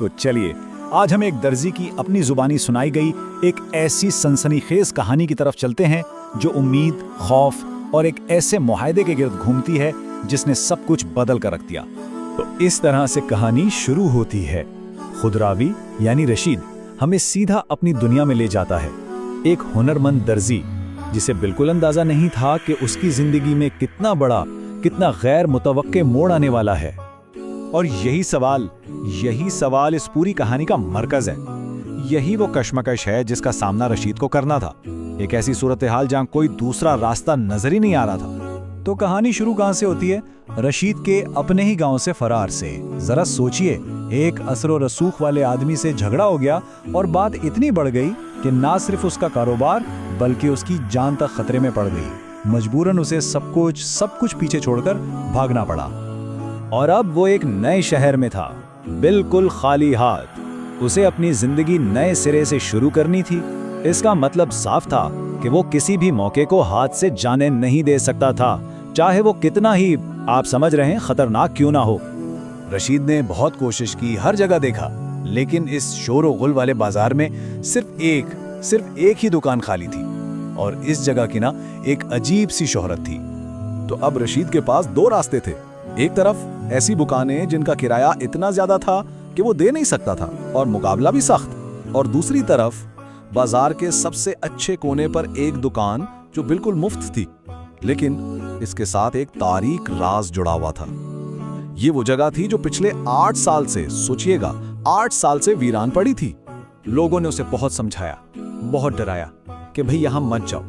तो चलिए आज हम एक दर्जी की अपनी जुबानी सुनाई गई एक ऐसी सनसनीखेज कहानी की तरफ चलते हैं जो उम्मीद, खौफ और एक ऐसे मुआहदे के गिर्द घूमती है जिसने सब कुछ बदल कर रख दिया। तो इस तरह से कहानी शुरू होती है। खुदरावी यानी रशीद हमें सीधा अपनी दुनिया में ले जाता है। एक हुनरमंद दर्जी जिसे बिल्कुल अंदाजा नहीं था कि उसकी जिंदगी में कितना बड़ा, कितना गैर मुतवक्के मोड़ आने वाला है। और यही सवाल इस पूरी कहानी का मरकज है। यही वो कश्मकश है जिसका सामना रशीद को करना था। एक ऐसी सूरत हाल जहां कोई दूसरा रास्ता नजर ही नहीं आ रहा था। तो कहानी शुरू कहां से होती है? रशीद के अपने ही गांव से फरार से। जरा सोचिए, एक असर और रसूख वाले आदमी से झगड़ा हो गया और बात इतनी बढ़ गई कि ना सिर्फ उसका कारोबार बल्कि उसकी जान तक खतरे में पड़ गई। मजबूरन उसे सब कुछ पीछे छोड़कर भागना पड़ा। और अब वो एक नए शहर में था, बिल्कुल खाली हाथ। उसे अपनी जिंदगी नए सिरे से शुरू करनी थी। इसका मतलब साफ था कि वो किसी भी मौके को हाथ से जाने नहीं दे सकता था, चाहे वो कितना ही, आप समझ रहे हैं, खतरनाक क्यों ना हो। रशीद ने बहुत कोशिश की, हर जगह देखा, लेकिन इस शोर और गुल वाले बाजार में सिर्फ एक ही दुकान खाली थी। और इस जगह की ना एक अजीब सी शोहरत थी। तो अब रशीद के पास दो रास्ते थे। एक तरफ ऐसी दुकानें जिनका किराया इतना ज्यादा था कि वो दे नहीं सकता था और मुकाबला भी सख्त, और दूसरी तरफ बाजार के सबसे अच्छे कोने पर एक दुकान जो बिल्कुल मुफ्त थी, लेकिन इसके साथ एक तारीक राज जुड़ा हुआ था। ये वो जगह थी जो पिछले 8 साल से, सोचिएगा, 8 साल से वीरान पड़ी थी। लोगों ने उसे बहुत समझाया, बहुत डराया कि भाई यहां मत जाओ,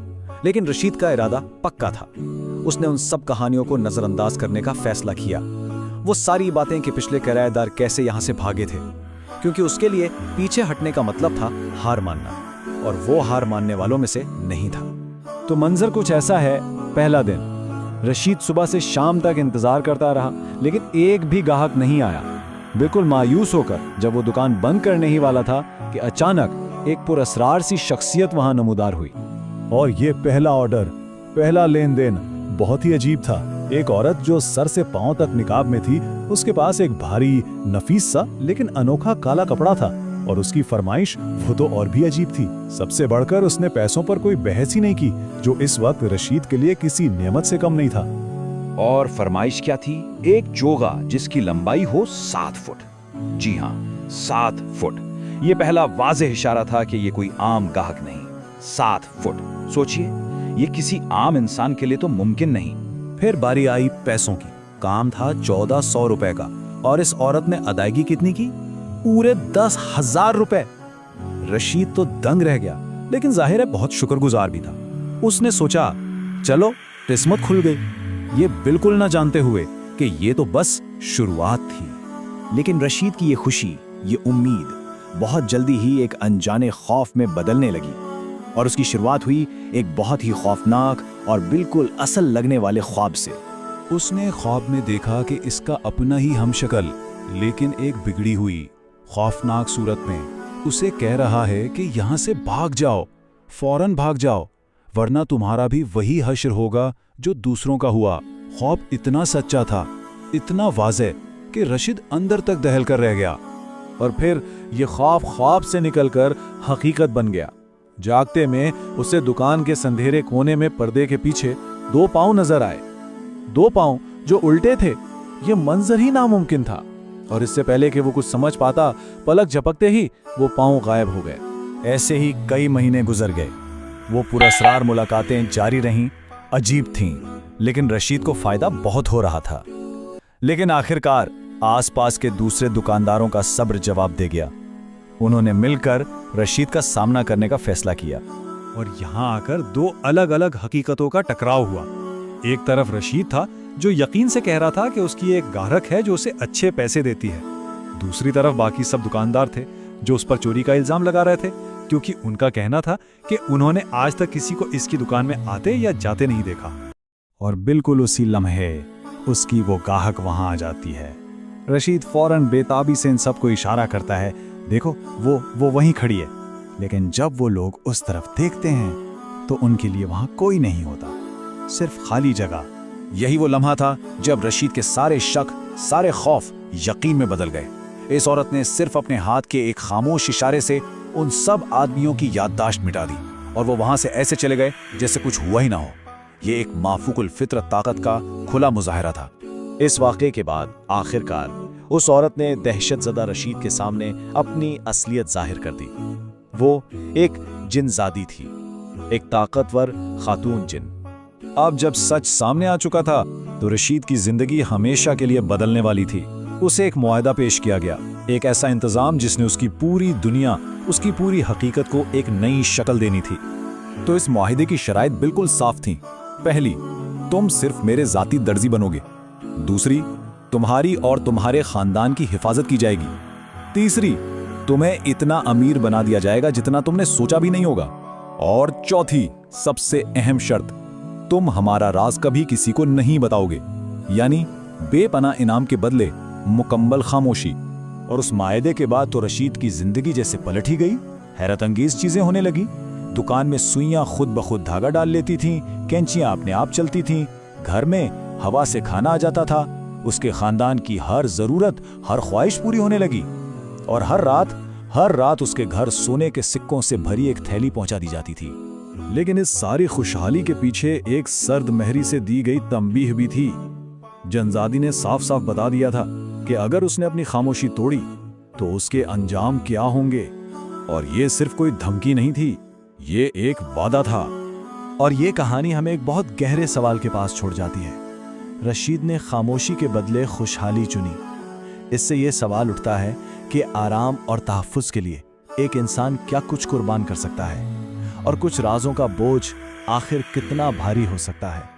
लेकिन रशीद का इरादा पक्का था। उसने उन सब कहानियों को नजरअंदाज करने का फैसला किया। वो सारी बातें कि पिछले किराएदार कैसे यहां से भागे थे, क्योंकि उसके लिए पीछे हटने का मतलब था हार मानना, और वो हार मानने वालों में से नहीं था। तो मंजर कुछ ऐसा है। पहला दिन रशीद सुबह से शाम तक इंतजार करता रहा, लेकिन एक भी ग्राहक नहीं आया। बिल्कुल मायूस होकर जब वो दुकान बंद करने ही वाला था कि अचानक एक पुरअसरार सी शख्सियत वहां नमूदार हुई। और ये पहला ऑर्डर, पहला लेन देन बहुत ही अजीब था। एक औरत जो सर से पांव तक निकाब में थी, उसके पास एक भारी, नफीस सा लेकिन अनोखा काला कपड़ा था, और उसकी फरमाइश वो तो और भी अजीब थी। सबसे बढ़कर उसने पैसों पर कोई बहस ही नहीं की, जो इस वक्त रशीद के लिए किसी नेमत से कम नहीं था। और फरमाइश क्या थी? एक जोगा जिसकी लंबाई हो 7 फुट। जी हाँ, 7 फुट। ये पहला वाज़ेह इशारा था कि ये कोई आम गाहक नहीं। 7 फुट, सोचिए, ये किसी आम इंसान के लिए तो मुमकिन नहीं। फिर बारी आई पैसों की। काम था 1400 रुपए का, और इस औरत ने अदायगी कितनी की? पूरे 10,000 रुपए। रशीद तो दंग रह गया, लेकिन जाहिर है बहुत शुक्रगुजार भी था। उसने सोचा, चलो किस्मत खुल गई, ये बिल्कुल ना जानते हुए कि ये तो बस शुरुआत थी। लेकिन रशीद की ये खुशी, ये उम्मीद बहुत जल्दी ही एक अनजाने खौफ में बदलने लगी, और उसकी शुरुआत हुई एक बहुत ही खौफनाक और बिल्कुल असल लगने वाले ख्वाब से। उसने ख्वाब में देखा कि इसका अपना ही हमशक्ल, लेकिन एक बिगड़ी हुई, खौफनाक सूरत में उसे कह रहा है कि यहां से भाग जाओ, फौरन भाग जाओ, वरना तुम्हारा भी वही हश्र होगा जो दूसरों का हुआ। ख्वाब इतना सच्चा था, इतना वाज़ेह कि रशीद अंदर तक दहल कर रह गया। और फिर ये ख्वाब से निकलकर हकीकत बन गया। जागते में उसे दुकान के संधेरे कोने में पर्दे के पीछे 2 पांव नजर आए। 2 पांव जो उल्टे थे। ये मंजर ही नामुमकिन था, और इससे पहले कि वो कुछ समझ पाता, पलक झपकते ही वो पांव गायब हो गए। ऐसे ही कई महीने गुजर गए। वो पुरअसरार मुलाकातें जारी रहीं, अजीब थीं, लेकिन रशीद को फायदा बहुत हो रहा था। लेकिन आखिरकार आसपास के दूसरे दुकानदारों का सब्र जवाब दे गया। उन्होंने मिलकर रशीद का सामना करने का फैसला किया, और यहां आकर 2 अलग अलग हकीकतों का टकराव हुआ। एक तरफ रशीद था जो यकीन से कह रहा था कि उसकी एक ग्राहक है जो उसे अच्छे पैसे देती है। दूसरी तरफ बाकी सब दुकानदार थे जो उस पर चोरी का इल्जाम लगा रहे थे, क्योंकि उनका कहना था कि उन्होंने आज तक किसी को इसकी दुकान में आते या जाते नहीं देखा। और बिल्कुल उसी लम्हे उसकी वो ग्राहक वहां आ जाती है। रशीद फौरन बेताबी से इन सबको इशारा करता है, देखो वो वहीं खड़ी है। लेकिन जब वो लोग उस तरफ देखते हैं तो उनके लिए वहां कोई नहीं होता, सिर्फ खाली जगह। यही वो लम्हा था जब रशीद के सारे शक, सारे खौफ यकीन में बदल गए। इस औरत ने सिर्फ अपने हाथ के एक खामोश इशारे से उन सब आदमियों की याददाश्त मिटा दी और वो वहां से ऐसे चले गए जैसे कुछ हुआ ही ना हो। ये एक माफूकुल फितरत ताकत का खुला मुजाहरा था। इस वाक़े के बाद आखिरकार उस औरत ने दहशतज़दा रशीद के सामने अपनी असलियत जाहिर कर दी। वो एक जिनजादी थी, एक ताकतवर खातून जिन। अब जब सच सामने आ चुका था तो रशीद की जिंदगी हमेशा के लिए बदलने वाली थी। उसे एक मुआहदा पेश किया गया, एक ऐसा इंतजाम जिसने उसकी पूरी दुनिया, उसकी पूरी हकीकत को एक नई शक्ल देनी थी। तो इस मुआहदे की शराइत बिल्कुल साफ थी। पहली, तुम सिर्फ मेरे जाती दर्जी बनोगे। दूसरी, तुम्हारी और तुम्हारे खानदान की हिफाजत की जाएगी। तीसरी, तुम्हें इतना अमीर बना दिया जाएगा जितना तुमने सोचा भी नहीं होगा। और चौथी, सबसे अहम शर्त, तुम हमारा राज कभी किसी को नहीं बताओगे, यानी बेपनाह इनाम के बदले मुकम्मल खामोशी। और उस मायदे के बाद तो रशीद की जिंदगी जैसे पलट ही गई। हैरत अंगेज चीजें होने लगी। दुकान में सुइयां खुद ब खुद धागा डाल लेती थीं, कैंचियां अपने आप चलती थीं, घर में हवा से खाना आ जाता था, उसके खानदान की हर जरूरत, हर ख्वाहिश पूरी होने लगी। और हर रात उसके घर सोने के सिक्कों से भरी एक थैली पहुंचा दी जाती थी। लेकिन इस सारी खुशहाली के पीछे एक सर्द महरी से दी गई तंबीह भी थी। जनजादी ने साफ साफ बता दिया था कि अगर उसने अपनी खामोशी तोड़ी तो उसके अंजाम क्या होंगे। और ये सिर्फ कोई धमकी नहीं थी, ये एक वादा था। और ये कहानी हमें एक बहुत गहरे सवाल के पास छोड़ जाती है। रशीद ने खामोशी के बदले खुशहाली चुनी। इससे ये सवाल उठता है कि आराम और तहफ़्फ़ुज़ के लिए एक इंसान क्या कुछ कुर्बान कर सकता है, और कुछ राज़ों का बोझ आखिर कितना भारी हो सकता है।